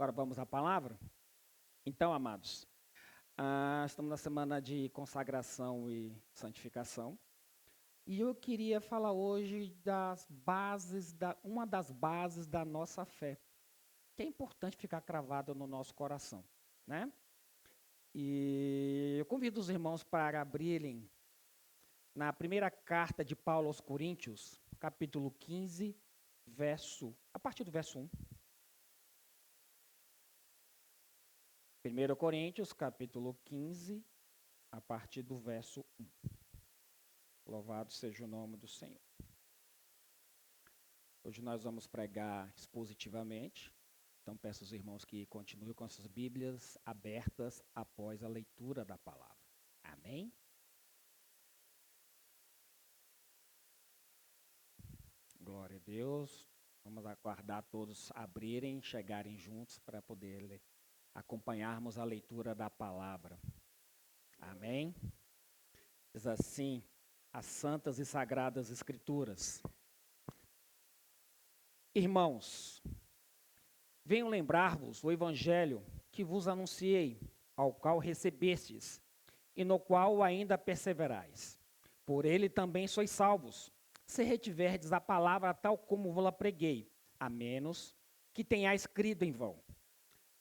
Agora vamos à palavra? Então, amados, estamos na semana de consagração e santificação. E eu queria falar hoje uma das bases da nossa fé, que é importante ficar cravada no nosso coração, né? E eu convido os irmãos para abrirem na primeira carta de Paulo aos Coríntios, capítulo 15, a partir do verso 1. 1 Coríntios, capítulo 15, a partir do verso 1. Louvado seja o nome do Senhor. Hoje nós vamos pregar expositivamente, então peço aos irmãos que continuem com suas Bíblias abertas após a leitura da palavra. Amém? Glória a Deus. Vamos aguardar todos abrirem, chegarem juntos para poder acompanharmos a leitura da palavra. Amém? Diz assim, as santas e sagradas escrituras. Irmãos, venho lembrar-vos o evangelho que vos anunciei, ao qual recebestes, e no qual ainda perseverais. Por ele também sois salvos, se retiverdes a palavra tal como vos-la preguei, a menos que tenhais crido em vão.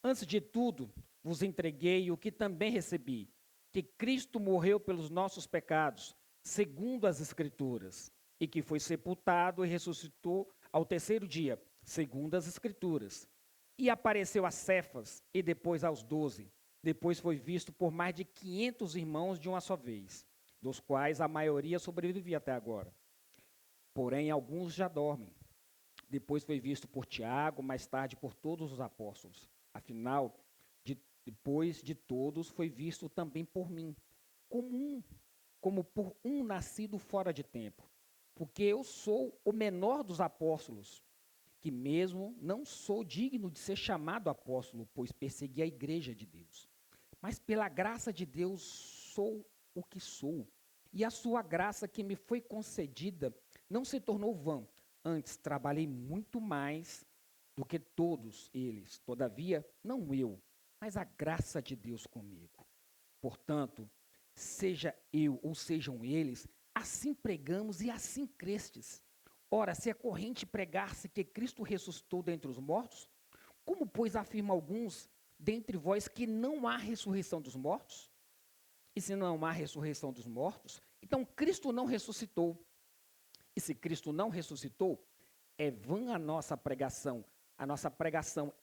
Antes de tudo, vos entreguei o que também recebi, que Cristo morreu pelos nossos pecados, segundo as Escrituras, e que foi sepultado e ressuscitou ao terceiro dia, segundo as Escrituras. E apareceu a Cefas, e depois aos 12. Depois foi visto por mais de 500 irmãos de uma só vez, dos quais a maioria sobrevive até agora. Porém, alguns já dormem. Depois foi visto por Tiago, mais tarde por todos os apóstolos. Afinal, depois de todos, foi visto também por mim, como por um nascido fora de tempo. Porque eu sou o menor dos apóstolos, que mesmo não sou digno de ser chamado apóstolo, pois persegui a igreja de Deus. Mas pela graça de Deus sou o que sou. E a sua graça que me foi concedida não se tornou vã. Antes trabalhei muito mais do que todos eles. Todavia, não eu, mas a graça de Deus comigo. Portanto, seja eu ou sejam eles, assim pregamos e assim crestes. Ora, se é corrente pregar-se que Cristo ressuscitou dentre os mortos, como, pois, afirma alguns dentre vós que não há ressurreição dos mortos? E se não há ressurreição dos mortos, então Cristo não ressuscitou. E se Cristo não ressuscitou, é vã a nossa pregação,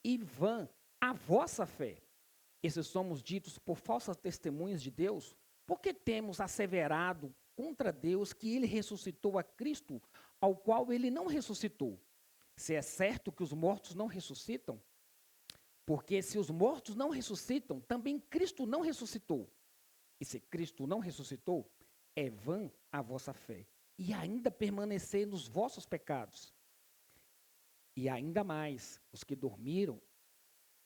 e vã a vossa fé. E se somos ditos por falsas testemunhas de Deus, porque temos asseverado contra Deus que ele ressuscitou a Cristo, ao qual ele não ressuscitou. Se é certo que os mortos não ressuscitam, porque se os mortos não ressuscitam, também Cristo não ressuscitou. E se Cristo não ressuscitou, é vã a vossa fé, e ainda permanecer nos vossos pecados. E ainda mais, os que dormiram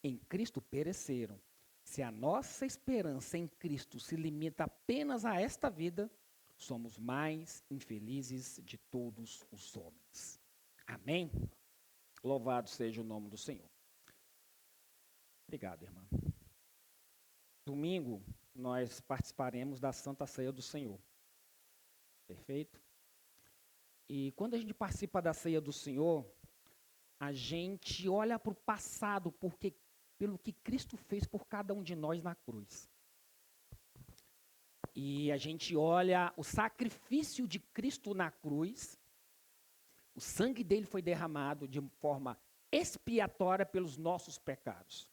em Cristo pereceram. Se a nossa esperança em Cristo se limita apenas a esta vida, somos mais infelizes de todos os homens. Amém? Louvado seja o nome do Senhor. Obrigado, irmã. Domingo, nós participaremos da Santa Ceia do Senhor. Perfeito? E quando a gente participa da Ceia do Senhor, a gente olha para o passado, pelo que Cristo fez por cada um de nós na cruz. E a gente olha o sacrifício de Cristo na cruz, o sangue dele foi derramado de forma expiatória pelos nossos pecados.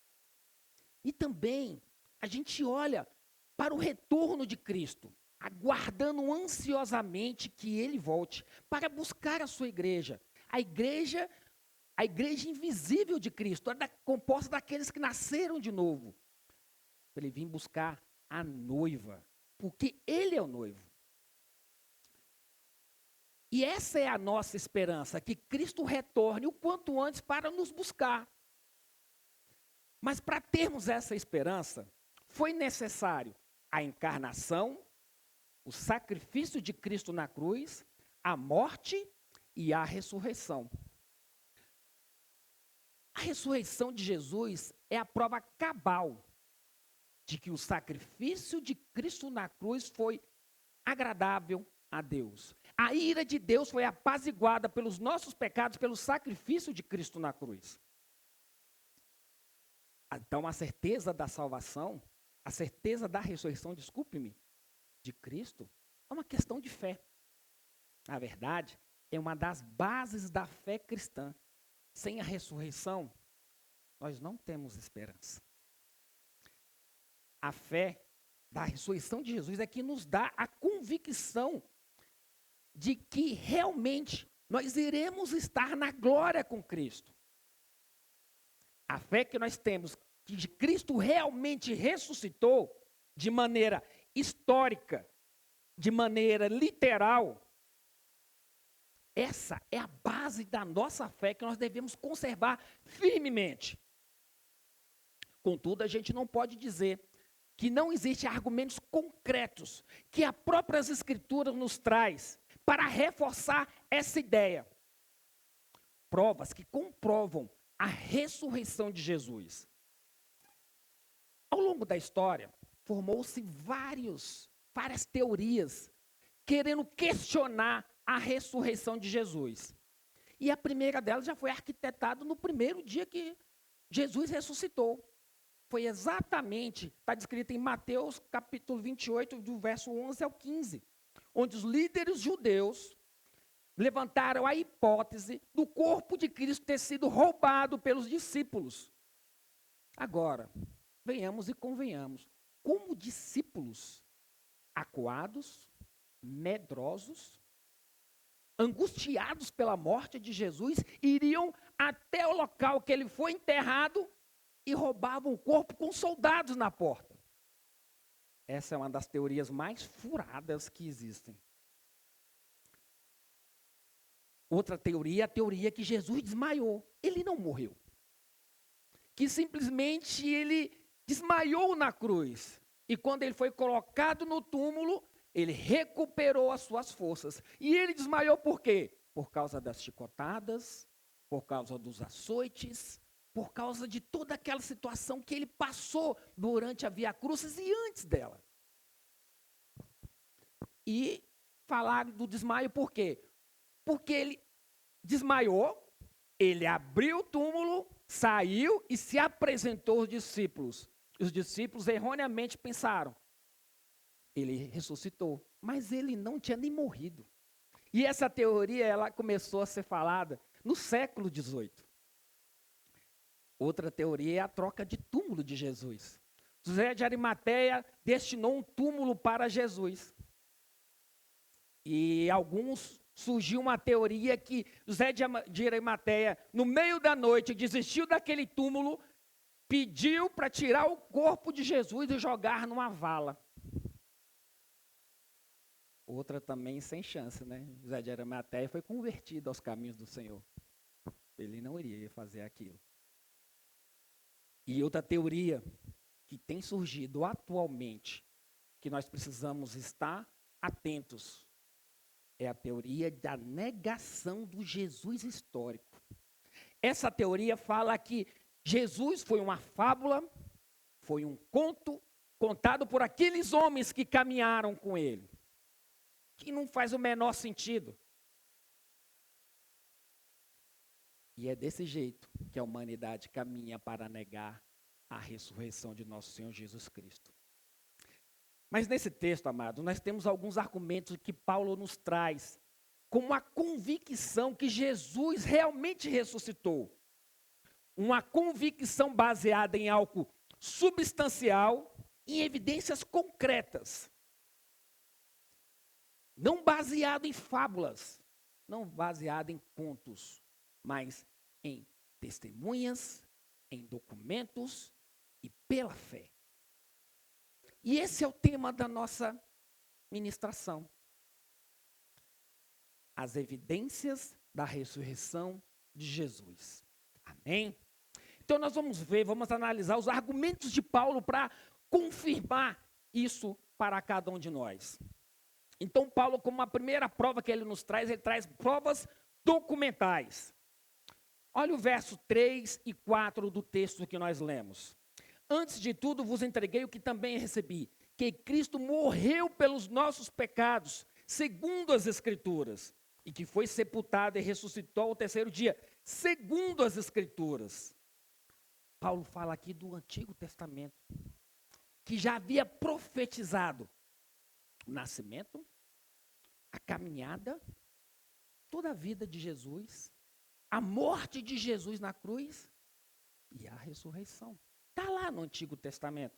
E também a gente olha para o retorno de Cristo, aguardando ansiosamente que ele volte para buscar a sua igreja. A igreja invisível de Cristo, composta daqueles que nasceram de novo. Ele vem buscar a noiva, porque ele é o noivo. E essa é a nossa esperança, que Cristo retorne o quanto antes para nos buscar. Mas para termos essa esperança, foi necessário a encarnação, o sacrifício de Cristo na cruz, a morte e a ressurreição. A ressurreição de Jesus é a prova cabal de que o sacrifício de Cristo na cruz foi agradável a Deus. A ira de Deus foi apaziguada pelos nossos pecados, pelo sacrifício de Cristo na cruz. Então, a certeza da salvação, a certeza da ressurreição, desculpe-me, de Cristo, é uma questão de fé. Na verdade, é uma das bases da fé cristã. Sem a ressurreição, nós não temos esperança. A fé da ressurreição de Jesus é que nos dá a convicção de que realmente nós iremos estar na glória com Cristo. A fé que nós temos que Cristo realmente ressuscitou de maneira histórica, de maneira literal, essa é a base da nossa fé que nós devemos conservar firmemente. Contudo, a gente não pode dizer que não existem argumentos concretos que a própria Escritura nos traz para reforçar essa ideia. Provas que comprovam a ressurreição de Jesus. Ao longo da história, formou-se várias teorias querendo questionar a ressurreição de Jesus. E a primeira delas já foi arquitetada no primeiro dia que Jesus ressuscitou. Foi exatamente, está descrito em Mateus capítulo 28, do verso 11 ao 15, onde os líderes judeus levantaram a hipótese do corpo de Cristo ter sido roubado pelos discípulos. Agora, venhamos e convenhamos, como discípulos acuados, medrosos, angustiados pela morte de Jesus, iriam até o local que ele foi enterrado e roubavam o corpo com soldados na porta. Essa é uma das teorias mais furadas que existem. Outra teoria é a teoria que Jesus desmaiou. Ele não morreu. Que simplesmente ele desmaiou na cruz. E quando ele foi colocado no túmulo, ele recuperou as suas forças. E ele desmaiou por quê? Por causa das chicotadas, por causa dos açoites, por causa de toda aquela situação que ele passou durante a Via Crucis e antes dela. E falar do desmaio por quê? Porque ele desmaiou, ele abriu o túmulo, saiu e se apresentou aos discípulos. Os discípulos erroneamente pensaram, ele ressuscitou, mas ele não tinha nem morrido. E essa teoria ela começou a ser falada no século XVIII. Outra teoria é a troca de túmulo de Jesus. José de Arimateia destinou um túmulo para Jesus. E surgiu uma teoria que José de Arimateia, no meio da noite, desistiu daquele túmulo, pediu para tirar o corpo de Jesus e jogar numa vala. Outra também sem chance, né? José de Arimateia foi convertido aos caminhos do Senhor. Ele não iria fazer aquilo. E outra teoria que tem surgido atualmente, que nós precisamos estar atentos, é a teoria da negação do Jesus histórico. Essa teoria fala que Jesus foi uma fábula, foi um conto contado por aqueles homens que caminharam com ele, que não faz o menor sentido. E é desse jeito que a humanidade caminha para negar a ressurreição de nosso Senhor Jesus Cristo. Mas nesse texto, amado, nós temos alguns argumentos que Paulo nos traz como a convicção que Jesus realmente ressuscitou. Uma convicção baseada em algo substancial, em evidências concretas. Não baseado em fábulas, não baseado em contos, mas em testemunhas, em documentos e pela fé. E esse é o tema da nossa ministração. As evidências da ressurreição de Jesus. Amém? Então nós vamos analisar os argumentos de Paulo para confirmar isso para cada um de nós. Então Paulo, como a primeira prova que ele nos traz, ele traz provas documentais. Olha o verso 3 e 4 do texto que nós lemos. Antes de tudo vos entreguei o que também recebi, que Cristo morreu pelos nossos pecados, segundo as Escrituras, e que foi sepultado e ressuscitou ao terceiro dia, segundo as Escrituras. Paulo fala aqui do Antigo Testamento, que já havia profetizado o nascimento, a caminhada, toda a vida de Jesus, a morte de Jesus na cruz e a ressurreição. Está lá no Antigo Testamento,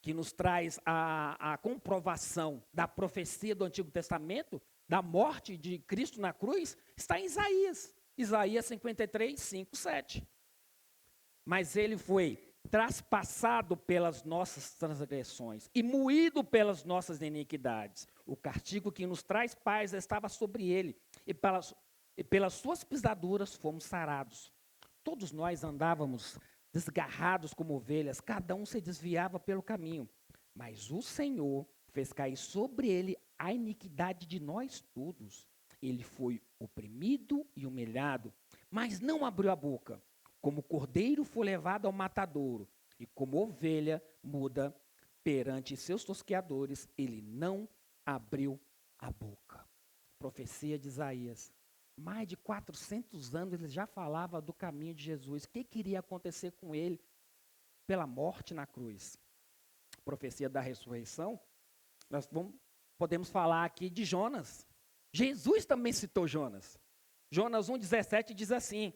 que nos traz a comprovação da profecia do Antigo Testamento, da morte de Cristo na cruz, está em Isaías. Isaías 53, 5, 7. Mas ele foi traspassado pelas nossas transgressões e moído pelas nossas iniquidades. O castigo que nos traz paz estava sobre ele, e pelas suas pisaduras fomos sarados. Todos nós andávamos desgarrados como ovelhas, cada um se desviava pelo caminho. Mas o Senhor fez cair sobre ele a iniquidade de nós todos. Ele foi oprimido e humilhado, mas não abriu a boca. Como cordeiro foi levado ao matadouro, e como ovelha muda perante seus tosqueadores, ele não abriu a boca. Profecia de Isaías. Mais de 400 anos ele já falava do caminho de Jesus. O que iria acontecer com ele pela morte na cruz? Profecia da ressurreição. Nós podemos falar aqui de Jonas. Jesus também citou Jonas. Jonas 1,17 diz assim: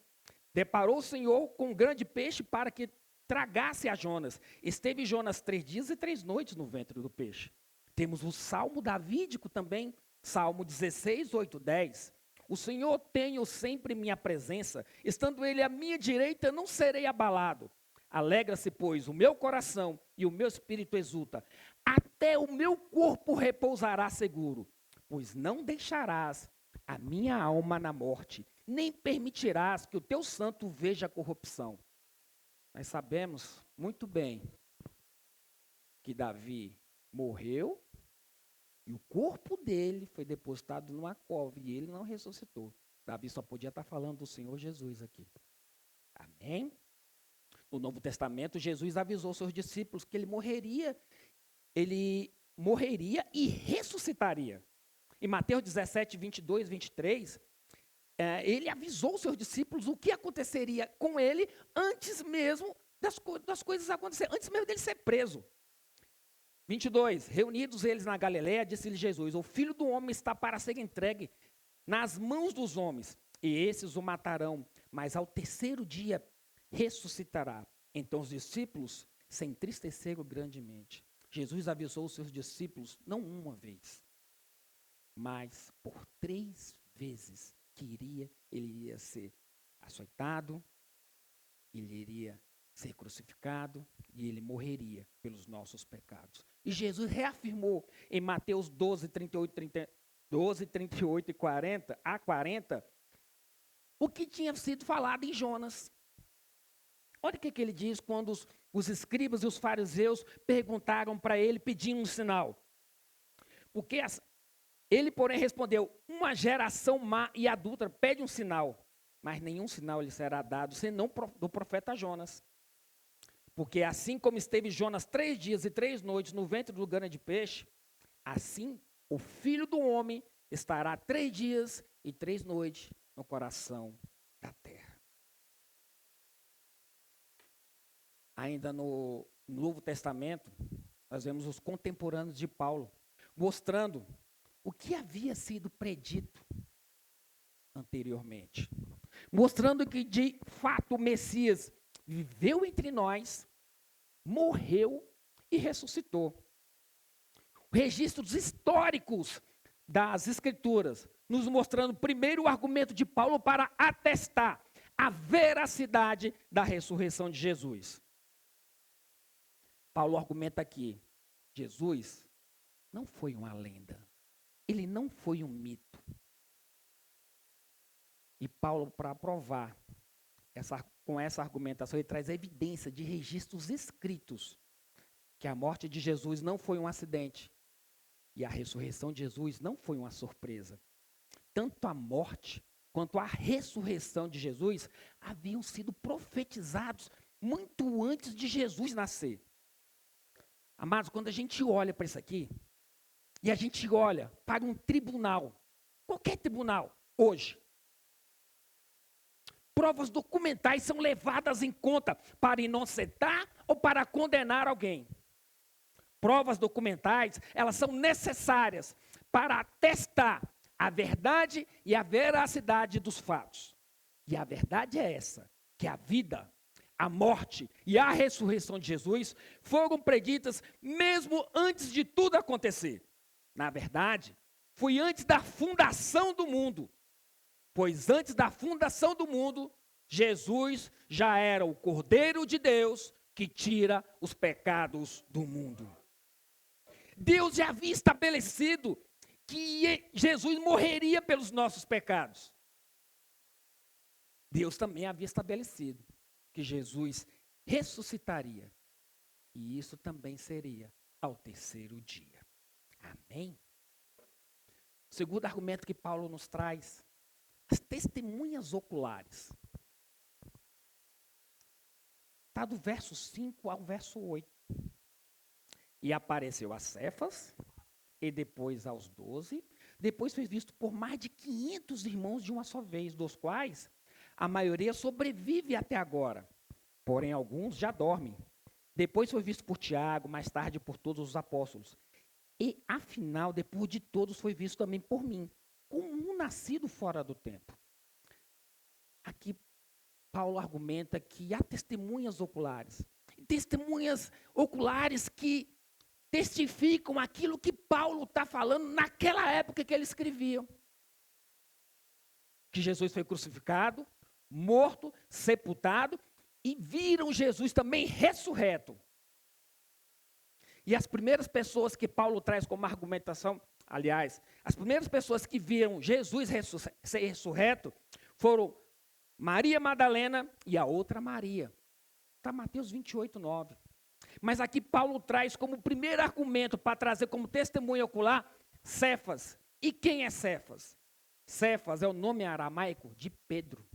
deparou o Senhor com um grande peixe para que tragasse a Jonas. Esteve Jonas 3 dias e 3 noites no ventre do peixe. Temos o Salmo davídico também, Salmo 16, 8, 10. O Senhor tenho sempre minha presença, estando Ele à minha direita, não serei abalado. Alegra-se, pois, o meu coração e o meu espírito exulta. Até o meu corpo repousará seguro, pois não deixarás a minha alma na morte, nem permitirás que o teu santo veja a corrupção. Nós sabemos muito bem que Davi morreu e o corpo dele foi depositado numa cova e ele não ressuscitou. Davi só podia estar falando do Senhor Jesus aqui. Amém? No Novo Testamento, Jesus avisou seus discípulos que ele morreria e ressuscitaria. Em Mateus 17, 22, 23, ele avisou seus discípulos o que aconteceria com ele antes mesmo das coisas acontecerem, antes mesmo dele ser preso. 22, reunidos eles na Galileia, disse-lhe Jesus: o Filho do Homem está para ser entregue nas mãos dos homens, e esses o matarão, mas ao terceiro dia ressuscitará. Então os discípulos se entristeceram grandemente. Jesus avisou os seus discípulos, não uma vez, mas por 3 vezes, que ele iria ser açoitado, ele iria ser crucificado e ele morreria pelos nossos pecados. E Jesus reafirmou em Mateus 12, 38 e 40, o que tinha sido falado em Jonas. Olha o que ele diz quando os escribas e os fariseus perguntaram para ele, pedindo um sinal. Porque ele, porém, respondeu: uma geração má e adúltera pede um sinal, mas nenhum sinal lhe será dado, senão do profeta Jonas. Porque assim como esteve Jonas 3 dias e 3 noites no ventre do grande peixe, assim o Filho do Homem estará 3 dias e 3 noites no coração da terra. Ainda no Novo Testamento, nós vemos os contemporâneos de Paulo, mostrando o que havia sido predito anteriormente. Mostrando que, de fato, o Messias viveu entre nós, morreu e ressuscitou. Registros históricos das Escrituras, nos mostrando primeiro o argumento de Paulo para atestar a veracidade da ressurreição de Jesus. Paulo argumenta aqui: Jesus não foi uma lenda, ele não foi um mito. E Paulo, para provar com essa argumentação, ele traz a evidência de registros escritos que a morte de Jesus não foi um acidente e a ressurreição de Jesus não foi uma surpresa. Tanto a morte quanto à ressurreição de Jesus haviam sido profetizados muito antes de Jesus nascer. Amados, quando a gente olha para isso aqui, e a gente olha para um tribunal, qualquer tribunal, hoje, provas documentais são levadas em conta para inocentar ou para condenar alguém. Provas documentais, elas são necessárias para atestar a verdade e a veracidade dos fatos. E a verdade é essa, que a vida, a morte e a ressurreição de Jesus foram preditas mesmo antes de tudo acontecer. Na verdade, foi antes da fundação do mundo. Pois antes da fundação do mundo, Jesus já era o Cordeiro de Deus que tira os pecados do mundo. Deus já havia estabelecido que Jesus morreria pelos nossos pecados. Deus também havia estabelecido que Jesus ressuscitaria. E isso também seria ao terceiro dia. Amém? O segundo argumento que Paulo nos traz, as testemunhas oculares. Está do verso 5 ao verso 8. E apareceu a Cefas, e depois aos 12. Depois foi visto por mais de 500 irmãos de uma só vez, dos quais a maioria sobrevive até agora. Porém, alguns já dormem. Depois foi visto por Tiago, mais tarde por todos os apóstolos. E, afinal, depois de todos, foi visto também por mim, como um nascido fora do tempo. Aqui, Paulo argumenta que há testemunhas oculares. Testemunhas oculares que testificam aquilo que Paulo está falando naquela época que ele escrevia. Que Jesus foi crucificado, morto, sepultado, e viram Jesus também ressurreto. E as primeiras pessoas que Paulo traz como argumentação, aliás, as primeiras pessoas que viram Jesus ser ressurreto foram Maria Madalena e a outra Maria. Está Mateus 28, 9. Mas aqui Paulo traz como primeiro argumento para trazer como testemunha ocular Cefas. E quem é Cefas? Cefas é o nome aramaico de Pedro.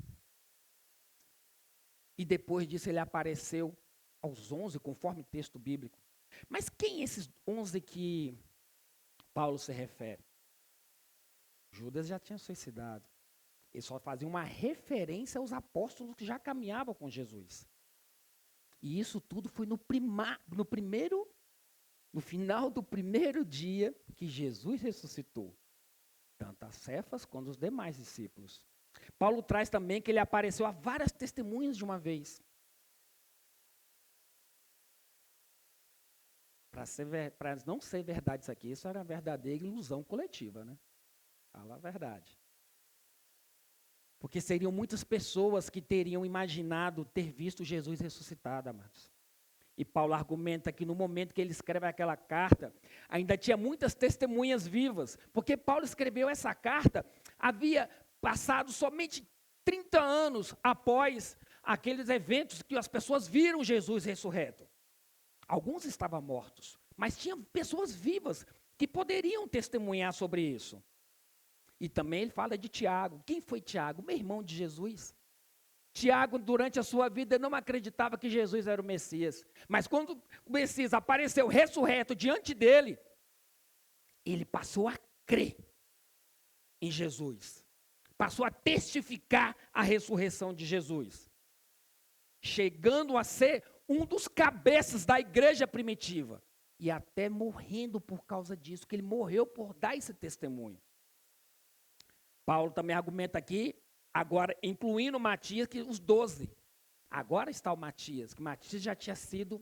E depois disso ele apareceu aos 11, conforme o texto bíblico. Mas quem esses 11 que Paulo se refere? Judas já tinha suicidado. Ele só fazia uma referência aos apóstolos que já caminhavam com Jesus. E isso tudo foi no final do primeiro dia que Jesus ressuscitou. Tanto a Cefas quanto os demais discípulos. Paulo traz também que ele apareceu a várias testemunhas de uma vez. Para não ser verdade isso aqui, isso era uma verdadeira ilusão coletiva, né? Fala a verdade. Porque seriam muitas pessoas que teriam imaginado ter visto Jesus ressuscitado, amados. E Paulo argumenta que no momento que ele escreve aquela carta, ainda tinha muitas testemunhas vivas. Porque Paulo escreveu essa carta, havia passado somente 30 anos após aqueles eventos que as pessoas viram Jesus ressurreto. Alguns estavam mortos, mas tinha pessoas vivas que poderiam testemunhar sobre isso. E também ele fala de Tiago. Quem foi Tiago? Meu irmão de Jesus. Tiago, durante a sua vida, não acreditava que Jesus era o Messias. Mas quando o Messias apareceu ressurreto diante dele, ele passou a crer em Jesus. Passou a testificar a ressurreição de Jesus. Chegando a ser um dos cabeças da igreja primitiva. E até morrendo por causa disso, que ele morreu por dar esse testemunho. Paulo também argumenta aqui, agora incluindo Matias, que os 12. Agora está o Matias, que Matias já tinha sido,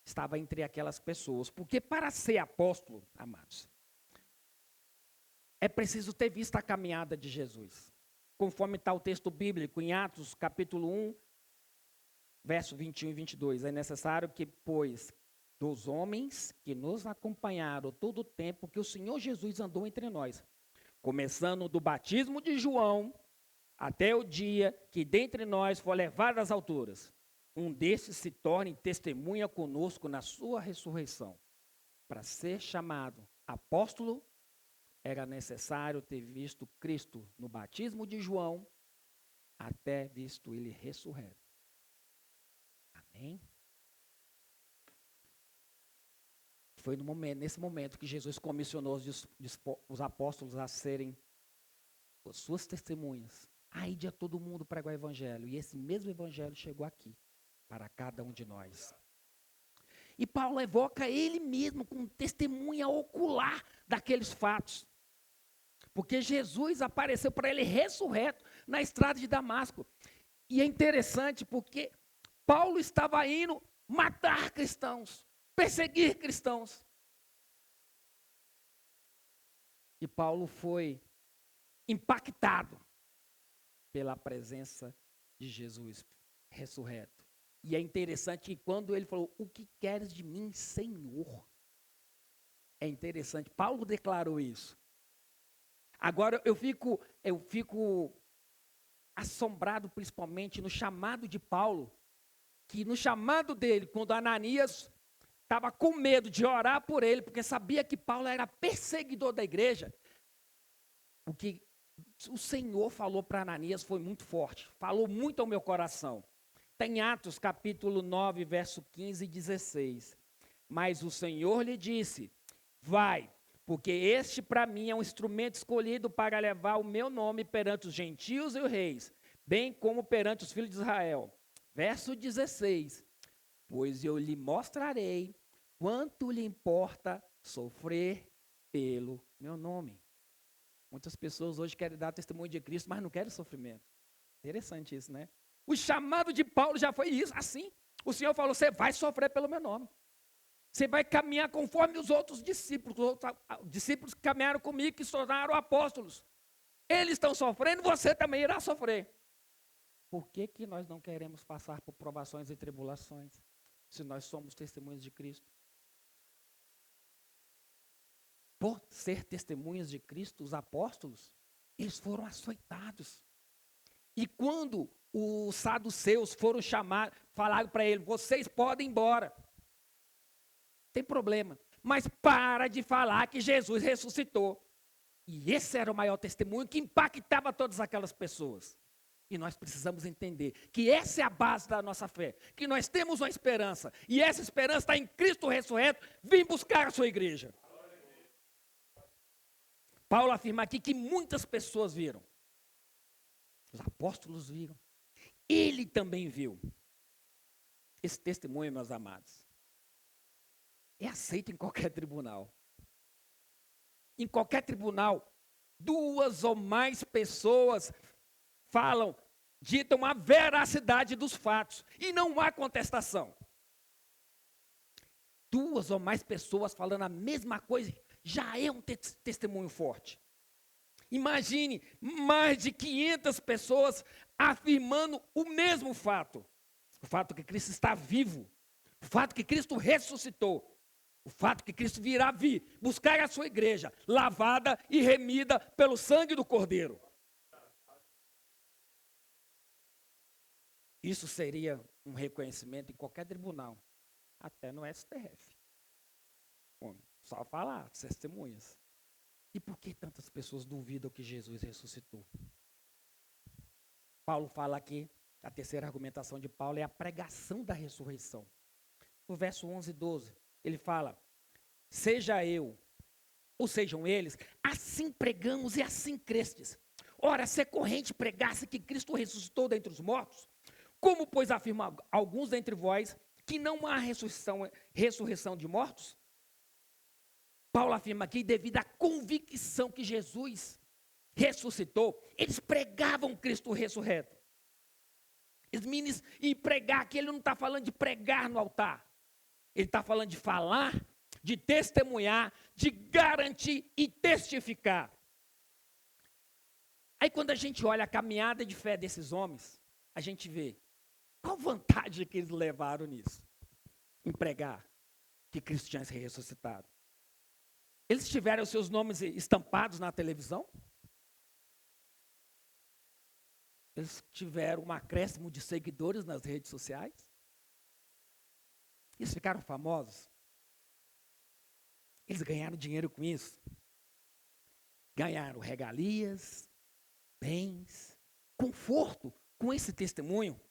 estava entre aquelas pessoas. Porque para ser apóstolo, amados, é preciso ter visto a caminhada de Jesus. Conforme está o texto bíblico em Atos, capítulo 1, verso 21 e 22. É necessário que, pois, dos homens que nos acompanharam todo o tempo que o Senhor Jesus andou entre nós, começando do batismo de João, até o dia que dentre nós for levado às alturas, um desses se torne testemunha conosco na sua ressurreição, para ser chamado apóstolo, era necessário ter visto Cristo no batismo de João, até visto ele ressurreto. Amém? Foi nesse momento que Jesus comissionou os apóstolos a serem as suas testemunhas. Aí de todo mundo pregou o evangelho. E esse mesmo evangelho chegou aqui, para cada um de nós. E Paulo evoca ele mesmo com testemunha ocular daqueles fatos. Porque Jesus apareceu para ele ressurreto na estrada de Damasco. E é interessante porque Paulo estava indo matar cristãos, perseguir cristãos. E Paulo foi impactado pela presença de Jesus ressurreto. E é interessante que quando ele falou, o que queres de mim, Senhor? É interessante, Paulo declarou isso. Agora eu fico assombrado principalmente no chamado de Paulo, que no chamado dele, quando Ananias estava com medo de orar por ele, porque sabia que Paulo era perseguidor da igreja, o que o Senhor falou para Ananias foi muito forte, falou muito ao meu coração. Tem Atos capítulo 9, verso 15 e 16. Mas o Senhor lhe disse, vai, porque este para mim é um instrumento escolhido para levar o meu nome perante os gentios e os reis, bem como perante os filhos de Israel. Verso 16. Pois eu lhe mostrarei quanto lhe importa sofrer pelo meu nome. Muitas pessoas hoje querem dar testemunho de Cristo, mas não querem sofrimento. Interessante isso, né? O chamado de Paulo já foi isso, assim. O Senhor falou, você vai sofrer pelo meu nome. Você vai caminhar conforme os outros discípulos. Os outros discípulos que caminharam comigo, que se tornaram apóstolos. Eles estão sofrendo, você também irá sofrer. Por que que nós não queremos passar por provações e tribulações, se nós somos testemunhas de Cristo? Por ser testemunhas de Cristo, os apóstolos, eles foram açoitados. E quando os saduceus foram chamados, falaram para ele, vocês podem ir embora. Tem problema. Mas para de falar que Jesus ressuscitou. E esse era o maior testemunho que impactava todas aquelas pessoas. E nós precisamos entender que essa é a base da nossa fé. Que nós temos uma esperança. E essa esperança está em Cristo ressurreto. Vem buscar a sua igreja. Paulo afirma aqui que muitas pessoas viram. Os apóstolos viram. Ele também viu. Esse testemunho, meus amados, é aceito em qualquer tribunal. Em qualquer tribunal, 2 ou mais pessoas falam, ditam a veracidade dos fatos. E não há contestação. 2 ou mais pessoas falando a mesma coisa, já é um testemunho forte. Imagine mais de 500 pessoas afirmando o mesmo fato. O fato que Cristo está vivo. O fato que Cristo ressuscitou. O fato que Cristo virá buscar a sua igreja, lavada e remida pelo sangue do Cordeiro. Isso seria um reconhecimento em qualquer tribunal, até no STF. Bom, só falar, testemunhas. E por que tantas pessoas duvidam que Jesus ressuscitou? Paulo fala aqui, a terceira argumentação de Paulo é a pregação da ressurreição. No verso 11 e 12, ele fala, seja eu, ou sejam eles, assim pregamos e assim crestes. Ora, se é corrente pregasse que Cristo ressuscitou dentre os mortos, como, pois, afirma alguns dentre vós que não há ressurreição de mortos? Paulo afirma aqui, devido à convicção que Jesus ressuscitou, eles pregavam Cristo ressurreto. E pregar aqui, ele não está falando de pregar no altar. Ele está falando de falar, de testemunhar, de garantir e testificar. Aí quando a gente olha a caminhada de fé desses homens, a gente vê qual vantagem que eles levaram nisso, em pregar que Cristo tinha se ressuscitado. Eles tiveram seus nomes estampados na televisão? Eles tiveram um acréscimo de seguidores nas redes sociais? Eles ficaram famosos? Eles ganharam dinheiro com isso? ganharam regalias, bens, conforto com esse testemunho.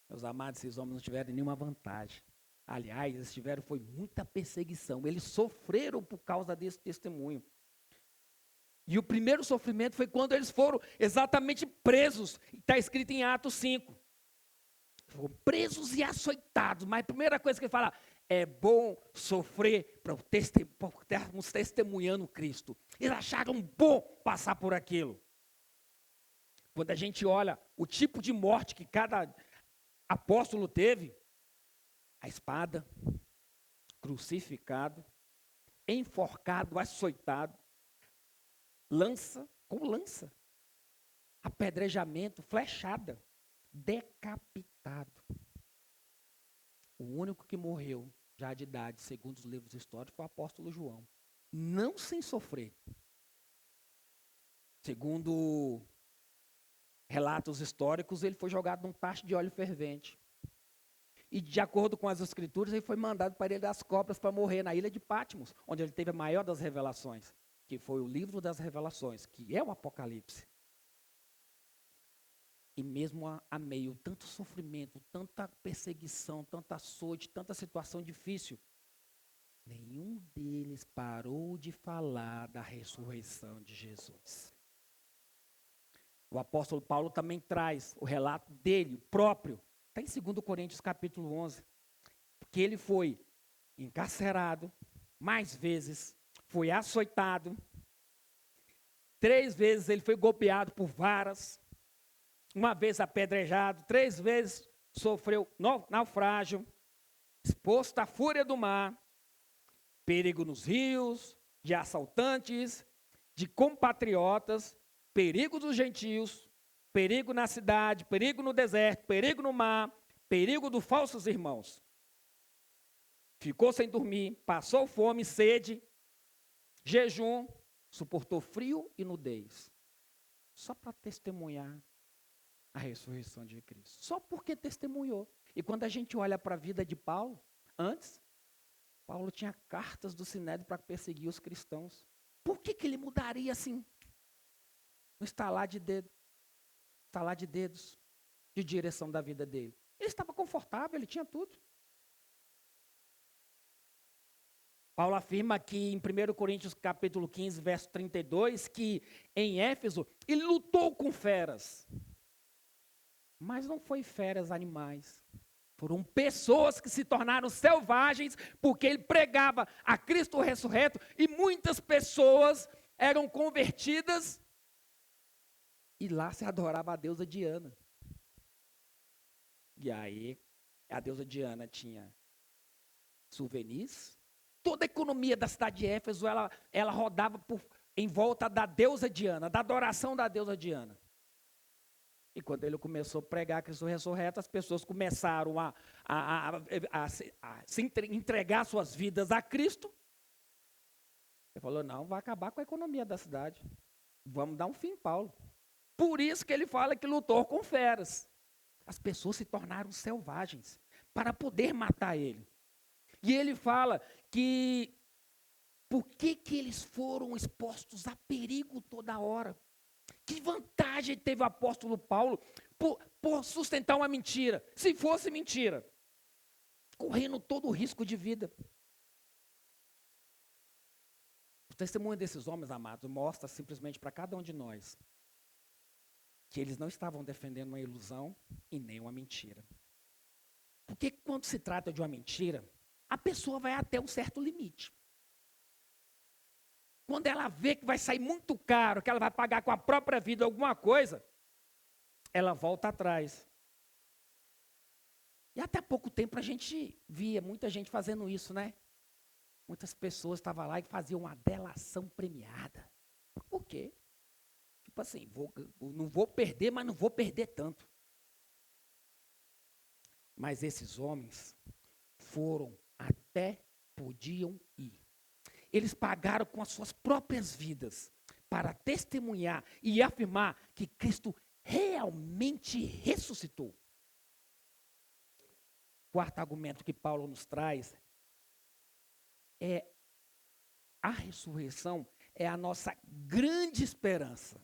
Meus amados, esses homens não tiveram nenhuma vantagem. Aliás, eles tiveram foi muita perseguição. Eles sofreram por causa desse testemunho. E o primeiro sofrimento foi quando eles foram exatamente presos. Está escrito em Atos 5. Foram presos e açoitados. Mas a primeira coisa que ele fala, é bom sofrer por termos testemunhando Cristo. Eles acharam bom passar por aquilo. Quando a gente olha o tipo de morte que cada apóstolo teve, a espada, crucificado, enforcado, açoitado, lança, apedrejamento, flechada, decapitado. O único que morreu, já de idade, segundo os livros históricos, foi o apóstolo João. Não sem sofrer. Segundo relatos históricos, ele foi jogado num tacho de óleo fervente. E de acordo com as escrituras, ele foi mandado para a Ilha das Cobras para morrer na ilha de Patmos, onde ele teve a maior das revelações, que foi o livro das revelações, que é o Apocalipse. E mesmo a meio, tanto sofrimento, tanta perseguição, tanta açoite, tanta situação difícil, nenhum deles parou de falar da ressurreição de Jesus. O apóstolo Paulo também traz o relato dele, próprio, está em 2 Coríntios capítulo 11, que ele foi encarcerado mais vezes, foi açoitado, 3 vezes ele foi golpeado por varas, uma vez apedrejado, 3 vezes sofreu naufrágio, exposto à fúria do mar, perigo nos rios, de assaltantes, de compatriotas, perigo dos gentios, perigo na cidade, perigo no deserto, perigo no mar, perigo dos falsos irmãos. Ficou sem dormir, passou fome, sede, jejum, suportou frio e nudez. Só para testemunhar a ressurreição de Cristo. Só porque testemunhou. E quando a gente olha para a vida de Paulo, antes, Paulo tinha cartas do Sinédrio para perseguir os cristãos. Por que ele mudaria assim? No estalar de dedos, de direção da vida dele. Ele estava confortável, ele tinha tudo. Paulo afirma que em 1 Coríntios capítulo 15, verso 32, que em Éfeso ele lutou com feras. Mas não foi feras animais. Foram pessoas que se tornaram selvagens porque ele pregava a Cristo ressurreto e muitas pessoas eram convertidas e lá se adorava a deusa Diana. E aí a deusa Diana tinha souvenirs. Toda a economia da cidade de Éfeso, ela rodava em volta da deusa Diana, da adoração da deusa Diana. E quando ele começou a pregar Cristo ressurreto, as pessoas começaram a se entregar suas vidas a Cristo. Ele falou, não, vai acabar com a economia da cidade. Vamos dar um fim em Paulo. Por isso que ele fala que lutou com feras. As pessoas se tornaram selvagens para poder matar ele. E ele fala que por que eles foram expostos a perigo toda hora? Que vantagem teve o apóstolo Paulo por sustentar uma mentira? Se fosse mentira, correndo todo o risco de vida. O testemunho desses homens, amados, mostra simplesmente para cada um de nós que eles não estavam defendendo uma ilusão e nem uma mentira. Porque quando se trata de uma mentira, a pessoa vai até um certo limite. Quando ela vê que vai sair muito caro, que ela vai pagar com a própria vida alguma coisa, ela volta atrás. E até pouco tempo a gente via muita gente fazendo isso, né? Muitas pessoas estavam lá e faziam uma delação premiada. Por quê? Tipo assim, não vou perder, mas não vou perder tanto. Mas esses homens foram até podiam ir. Eles pagaram com as suas próprias vidas para testemunhar e afirmar que Cristo realmente ressuscitou. O quarto argumento que Paulo nos traz é a ressurreição é a nossa grande esperança.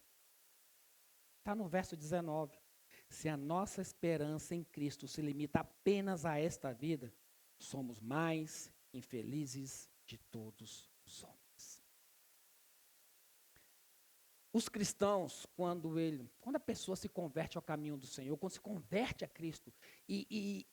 Está no verso 19. Se a nossa esperança em Cristo se limita apenas a esta vida, somos mais infelizes de todos os homens. Os cristãos, quando a pessoa se converte ao caminho do Senhor, quando se converte a Cristo e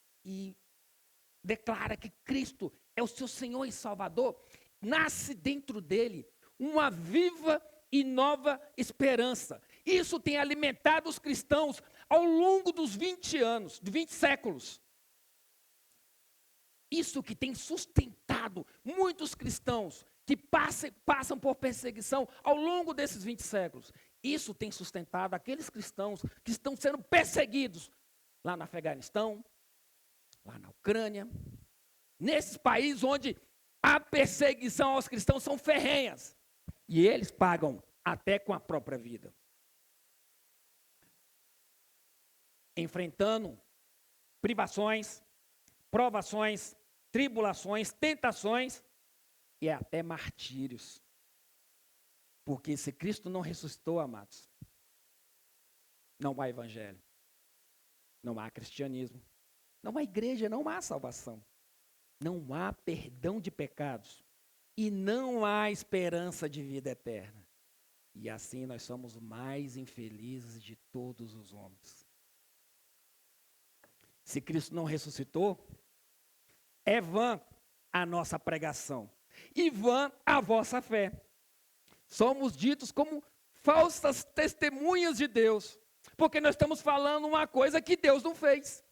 declara que Cristo é o seu Senhor e Salvador, nasce dentro dele uma viva e nova esperança. Isso tem alimentado os cristãos ao longo dos 20 anos, de 20 séculos. Isso que tem sustentado muitos cristãos que passam por perseguição ao longo desses 20 séculos. Isso tem sustentado aqueles cristãos que estão sendo perseguidos lá no Afeganistão, lá na Ucrânia, nesses países onde a perseguição aos cristãos são ferrenhas. E eles pagam até com a própria vida. Enfrentando privações, provações, tribulações, tentações e até martírios. Porque se Cristo não ressuscitou, amados, não há evangelho, não há cristianismo, não há igreja, não há salvação, não há perdão de pecados e não há esperança de vida eterna. E assim nós somos mais infelizes de todos os homens. Se Cristo não ressuscitou, é vã a nossa pregação e vã a vossa fé. Somos ditos como falsas testemunhas de Deus, porque nós estamos falando uma coisa que Deus não fez.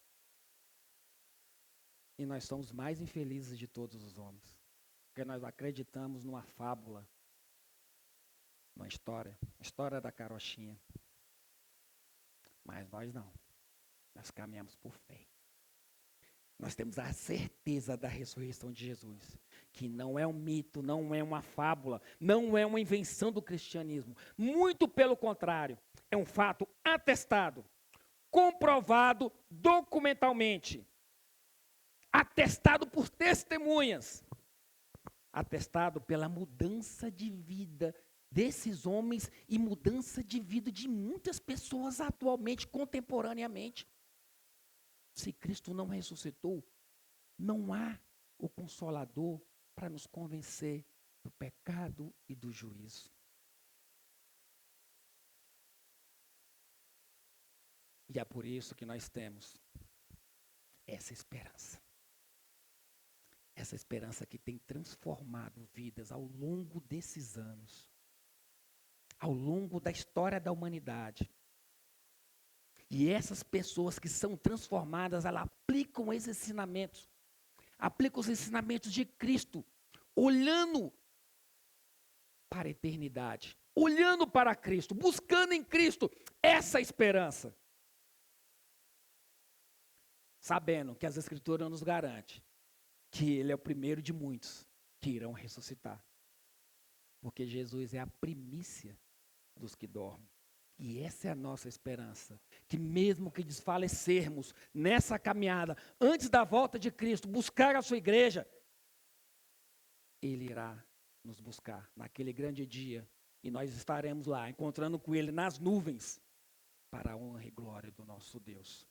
E nós somos mais infelizes de todos os homens, porque nós acreditamos numa fábula, numa história, a história da carochinha. Mas nós não, nós caminhamos por fé. Nós temos a certeza da ressurreição de Jesus, que não é um mito, não é uma fábula, não é uma invenção do cristianismo. Muito pelo contrário, é um fato atestado, comprovado documentalmente, atestado por testemunhas, atestado pela mudança de vida desses homens e mudança de vida de muitas pessoas atualmente, contemporaneamente. Se Cristo não ressuscitou, não há o Consolador para nos convencer do pecado e do juízo. E é por isso que nós temos essa esperança. Essa esperança que tem transformado vidas ao longo desses anos, ao longo da história da humanidade. E essas pessoas que são transformadas, elas aplicam esses ensinamentos. Aplicam os ensinamentos de Cristo, olhando para a eternidade, olhando para Cristo, buscando em Cristo essa esperança. Sabendo que as Escrituras nos garantem que Ele é o primeiro de muitos que irão ressuscitar. Porque Jesus é a primícia dos que dormem. E essa é a nossa esperança, que mesmo que desfalecermos nessa caminhada, antes da volta de Cristo, buscar a sua igreja, Ele irá nos buscar naquele grande dia, e nós estaremos lá, encontrando com Ele nas nuvens, para a honra e glória do nosso Deus.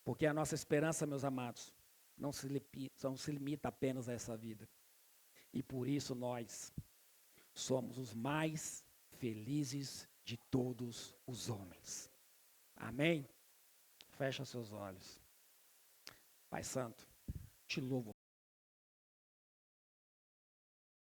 Porque a nossa esperança, meus amados, não se limita apenas a essa vida. E por isso nós somos os mais felizes de todos os homens. Amém? Fecha seus olhos. Pai Santo, te louvo.